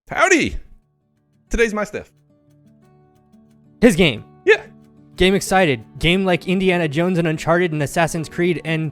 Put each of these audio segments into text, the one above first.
Howdy! Today's my stuff. His game. Yeah. Game excited. Game like Indiana Jones and Uncharted and Assassin's Creed and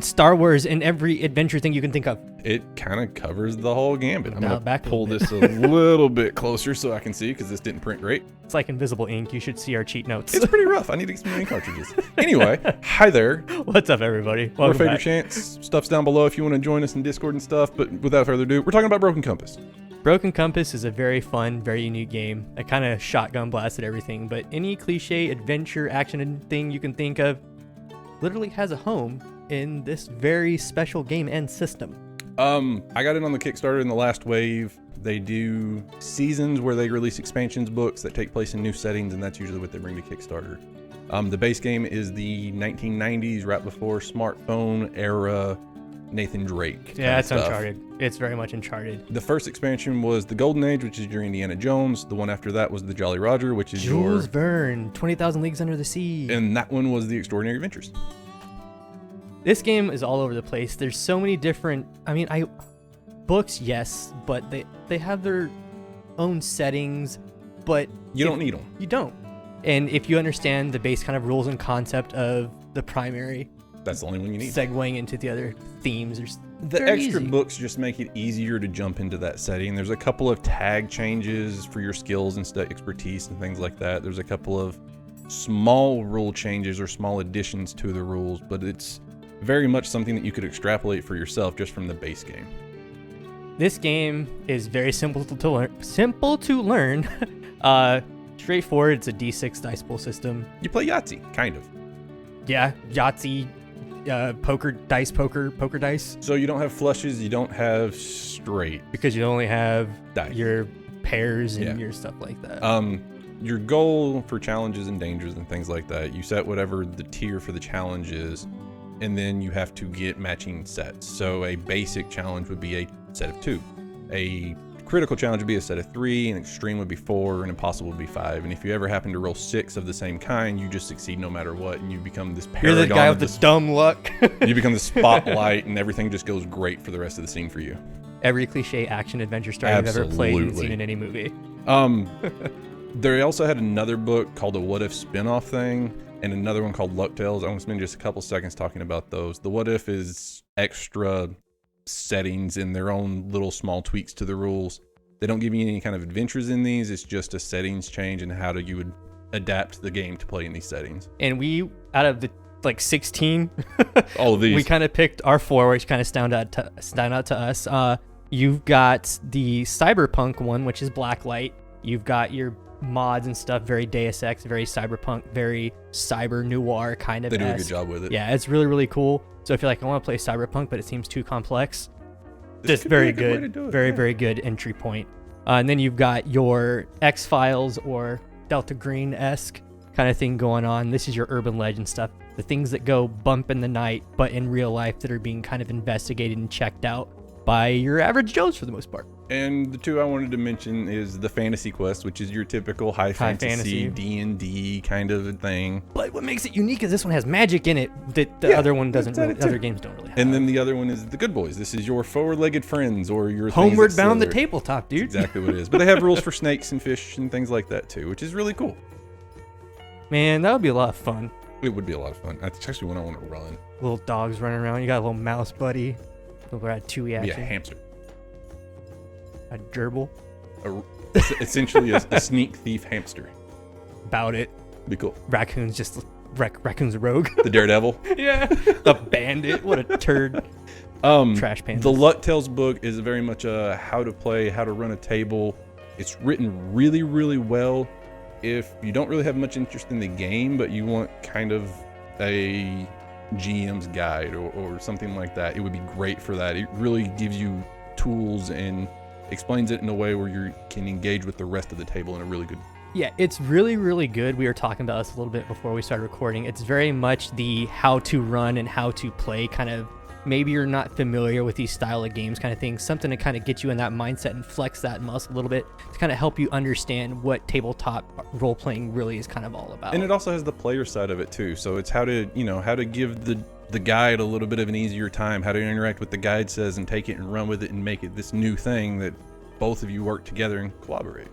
Star Wars and every adventure thing you can think of. It kind of covers the whole gambit. I'm going to pull this a little bit closer so I can see because this didn't print great. It's like invisible ink. You should see our cheat notes. It's pretty rough. I need to get some new ink cartridges. Anyway, hi there. What's up, everybody? We're Favorite Chance. Stuff's down below if you want to join us in Discord and stuff. But without further ado, we're talking about Broken Compass. Broken Compass is a very fun, very unique game. I kind of shotgun blasted everything, but any cliche adventure action thing you can think of literally has a home in this very special game and system. I got in on the Kickstarter in the last wave. They do seasons where they release expansions books that take place in new settings, and that's usually what they bring to Kickstarter. The base game is the 1990s, right before smartphone era Nathan Drake. Yeah, it's Uncharted. It's very much Uncharted. The first expansion was the Golden Age, which is your Indiana Jones. The one after that was the Jolly Roger, which is Jules Verne, 20,000 Leagues Under the Sea. And that one was the Extraordinary Adventures. This game is all over the place. There's so many different, books, yes, but they have their own settings, but you don't need them. You don't. And if you understand the base kind of rules and concept of the primary, that's the only one you need. Segueing into the other themes. The extra books just make it easier to jump into that setting. There's a couple of tag changes for your skills and expertise and things like that. There's a couple of small rule changes or small additions to the rules, but it's very much something that you could extrapolate for yourself just from the base game. This game is very simple to learn. Straightforward. It's a D6 dice pool system. You play Yahtzee, kind of. Yeah, Yahtzee. Poker dice. So you don't have flushes, you don't have straight. Because you only have dice. Your pairs and your stuff like that. Your goal for challenges and dangers and things like that, you set whatever the tier for the challenge is, and then you have to get matching sets. So a basic challenge would be a set of 2. A critical challenge would be a set of 3, an extreme would be 4, and impossible would be 5. And if you ever happen to roll 6 of the same kind, you just succeed no matter what, and you become this paragon. You're the guy with the dumb luck. You become the spotlight, and everything just goes great for the rest of the scene for you. Every cliche action adventure story you've ever played and seen in any movie. They also had another book called a What If spin-off thing, and another one called Luck Tales. I'm going to spend just a couple seconds talking about those. The What If is extra settings and their own little small tweaks to the rules. They don't give you any kind of adventures in these. It's just a settings change and how you would adapt the game to play in these settings. And we, out of the 16, all of these, we kind of picked our 4, which kind of stand out to us. You've got the cyberpunk one, which is Blacklight. You've got your mods and stuff, very Deus Ex, very cyberpunk, very cyber noir kind of. They do a good job with it. Yeah, it's really, really cool. So if you're like, I want to play cyberpunk, but it seems too complex, just very good, very good entry point. And then you've got your X-Files or Delta Green-esque kind of thing going on. This is your urban legend stuff, the things that go bump in the night, but in real life that are being kind of investigated and checked out by your average Joes for the most part. And the 2 I wanted to mention is the Fantasy Quest, which is your typical high fantasy D&D kind of a thing. But what makes it unique is this one has magic in it that the other one doesn't. Other games don't really have. And then the other one is the Good Boys. This is your four-legged friends or your Homeward Bound the tabletop, dude. That's exactly what it is. But they have rules for snakes and fish and things like that too, which is really cool. Man, that would be a lot of fun. It would be a lot of fun. That's actually when I want to run. Little dogs running around. You got a little mouse buddy. Little ratatouille action. Yeah, hamster. A gerbil. Essentially a sneak thief hamster. About it. Be cool. Raccoon's just raccoon's a rogue. The daredevil. Yeah. The bandit. What a turd. Trash pan. The Luck Tales book is very much a how to play, how to run a table. It's written really, really well. If you don't really have much interest in the game, but you want kind of a GM's guide or something like that, it would be great for that. It really gives you tools and explains it in a way where you can engage with the rest of the table in a really good. Yeah, it's really, really good. We were talking about this a little bit before we started recording. It's very much the how to run and how to play kind of. Maybe you're not familiar with these style of games kind of thing. Something to kind of get you in that mindset and flex that muscle a little bit to kind of help you understand what tabletop role playing really is kind of all about. And it also has the player side of it too. So it's how to give the guide a little bit of an easier time, how to interact with the guide says and take it and run with it and make it this new thing that both of you work together and collaborate.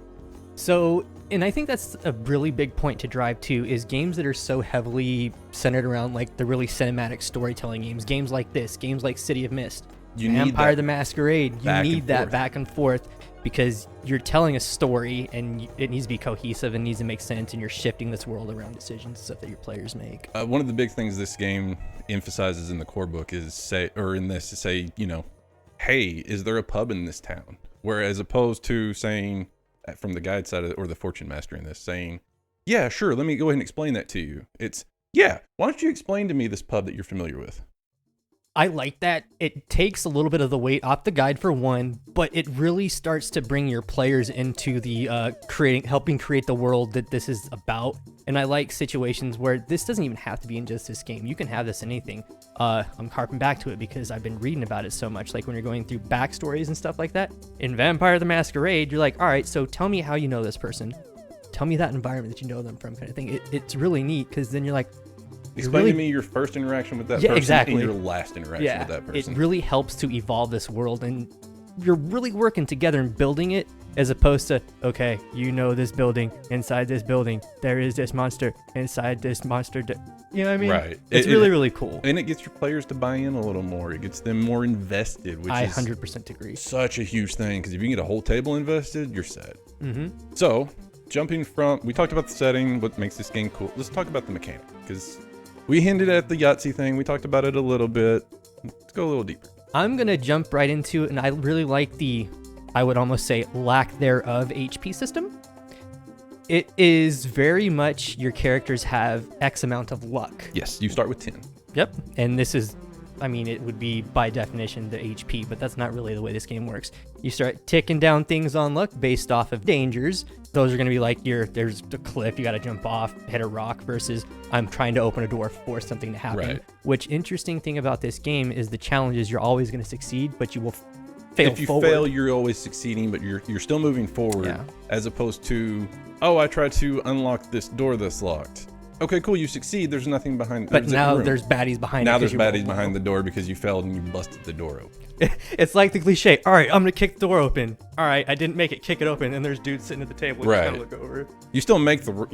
So, and I think that's a really big point to drive to, is games that are so heavily centered around like the really cinematic storytelling games like this, games like City of Mist, Vampire the Masquerade. You need that back and forth, because you're telling a story and it needs to be cohesive and needs to make sense, and you're shifting this world around decisions and stuff that your players make. One of the big things this game emphasizes in the core book is say, you know, hey, is there a pub in this town? Whereas opposed to saying, from the guide side of it, or the fortune master in this, saying, yeah, sure, let me go ahead and explain that to you. It's, yeah, why don't you explain to me this pub that you're familiar with? I like that. It takes a little bit of the weight off the guide for one, but it really starts to bring your players into the helping create the world that this is about. And I like situations where this doesn't even have to be in just this game. You can have this in anything. I'm harping back to it because I've been reading about it so much. Like when you're going through backstories and stuff like that. In Vampire the Masquerade, you're like, all right, so tell me how you know this person. Tell me that environment that you know them from, kind of thing. It's really neat, because then you're like, explain to me your first interaction with that person and your last interaction with that person. It really helps to evolve this world, and you're really working together and building it, as opposed to, okay, you know this building, inside this building, there is this monster, inside this monster. You know what I mean? Right. It's really cool. And it gets your players to buy in a little more. It gets them more invested, which I is 100% agree. Such a huge thing, because if you can get a whole table invested, you're set. Mm-hmm. So, jumping from, we talked about the setting, what makes this game cool. Let's talk about the mechanic, because we hinted at the Yahtzee thing. We talked about it a little bit. Let's go a little deeper. I'm going to jump right into it, and I really like the, I would almost say, lack thereof HP system. It is very much your characters have X amount of luck. Yes, you start with 10. Yep. And this is, I mean, it would be by definition the HP, but that's not really the way this game works. You start ticking down things on luck based off of dangers. Those are going to be like there's a cliff, you got to jump off, hit a rock, versus I'm trying to open a door for something to happen. Right. Which, interesting thing about this game is the challenge is you're always going to succeed, but you will fail If you forward. fail, you're always succeeding, but you're still moving forward, as opposed to, oh, I tried to unlock this door that's locked. Okay, cool, you succeed, there's nothing behind. But now there's baddies behind it. Now there's baddies behind the door because you failed and you busted the door open. It's like the cliche. All right, I'm gonna kick the door open. All right, I didn't make it. Kick it open, and there's dudes sitting at the table. You just gotta look over. You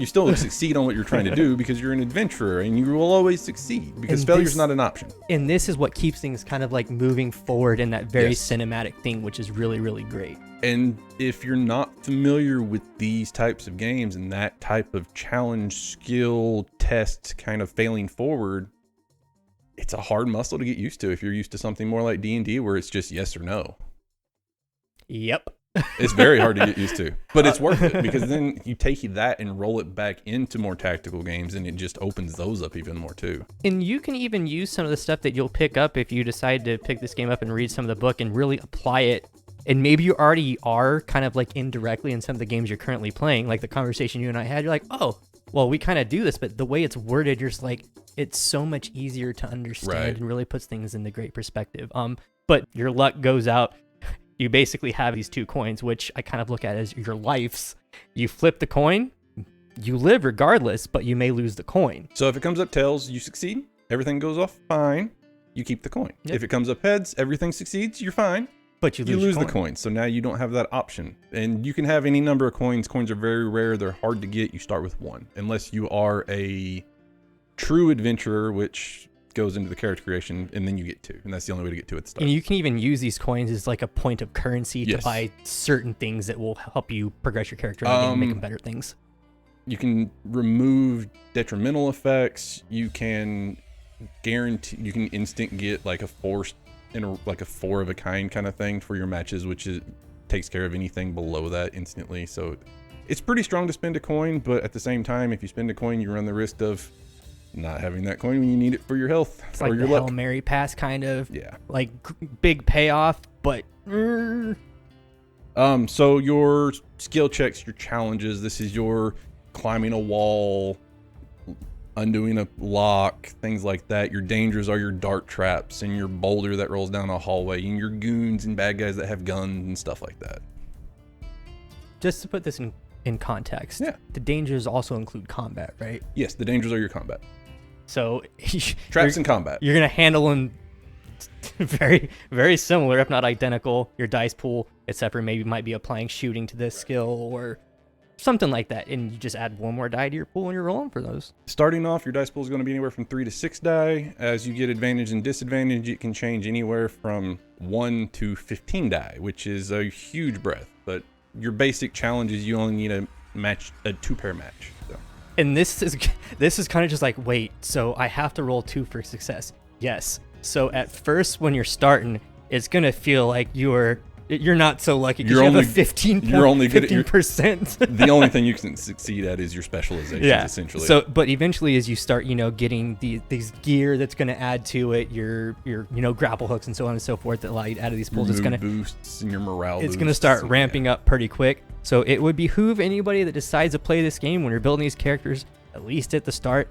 still succeed on what you're trying to do, because you're an adventurer and you will always succeed, because failure's not an option. And this is what keeps things kind of like moving forward in that very cinematic thing, which is really, really great. And if you're not familiar with these types of games and that type of challenge, skill, test kind of failing forward, it's a hard muscle to get used to if you're used to something more like D&D where it's just yes or no. Yep. It's very hard to get used to, but it's worth it, because then you take that and roll it back into more tactical games, and it just opens those up even more too. And you can even use some of the stuff that you'll pick up if you decide to pick this game up and read some of the book and really apply it. And maybe you already are kind of like indirectly in some of the games you're currently playing, like the conversation you and I had. You're like, oh, well, we kind of do this, but the way it's worded, you're just like, it's so much easier to understand and really puts things into great perspective. But your luck goes out. You basically have these 2 coins, which I kind of look at as your lives. You flip the coin, you live regardless, but you may lose the coin. So if it comes up tails, you succeed. Everything goes off fine. You keep the coin. Yep. If it comes up heads, everything succeeds. You're fine. But you lose the coin. So now you don't have that option. And you can have any number of coins. Coins are very rare. They're hard to get. You start with 1. Unless you are a true adventurer, which goes into the character creation, and then you get 2. And that's the only way to get 2 at the start. And you can even use these coins as like a point of currency to buy certain things that will help you progress your character and make them better things. You can remove detrimental effects. You can instant get like a force like a 4 of a kind of thing for your matches, which takes care of anything below that instantly. So it's pretty strong to spend a coin, but at the same time, if you spend a coin, you run the risk of not having that coin when you need it for your health. It's like your the luck. Hail Mary pass kind of. Yeah. Like big payoff, but. So your skill checks, your challenges, this is your climbing a wall, undoing a lock, things like that. Your dangers are your dart traps and your boulder that rolls down a hallway, and your goons and bad guys that have guns and stuff like that. Just to put this in context, the dangers also include combat, right? Yes, the dangers are your combat. So traps and combat. You're gonna handle them very, very similar, if not identical. Your dice pool, except for maybe might be applying shooting to this skill or something like that. And you just add one more die to your pool and you're rolling for those. Starting off, your dice pool is going to be anywhere from 3 to 6 die. As you get advantage and disadvantage, it can change anywhere from 1 to 15 die, which is a huge breadth. But your basic challenge is you only need a 2-pair match. So. And this is kind of just like, wait, so I have to roll 2 for success. Yes. So at first when you're starting, it's going to feel like you're not so lucky because you have a 15%. The only thing you can succeed at is your specializations, essentially. So, but eventually, as you start, getting these gear that's going to add to it, your grapple hooks and so on and so forth that allow you to add to these pools, it's going to boosts and your morale. It's going to start ramping up pretty quick. So it would behoove anybody that decides to play this game when you're building these characters, at least at the start,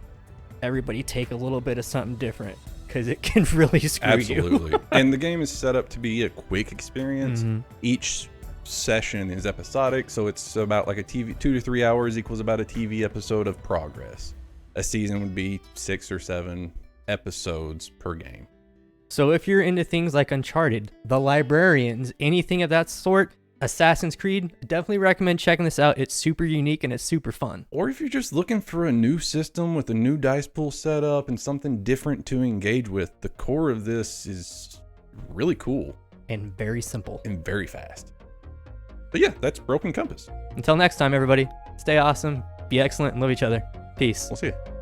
everybody take a little bit of something different. Because it can really screw you. Absolutely. And the game is set up to be a quick experience. Each session is episodic, so it's about like a TV, 2 to 3 hours equals about a TV episode of progress. A season would be 6 or 7 episodes per game. So if you're into things like Uncharted, The Librarians, anything of that sort, Assassin's Creed, definitely recommend checking this out. It's super unique and it's super fun. Or if you're just looking for a new system with a new dice pool setup and something different to engage with, the core of this is really cool. And very simple. And very fast. But yeah, that's Broken Compass. Until next time, everybody, stay awesome, be excellent, and love each other. Peace. We'll see you.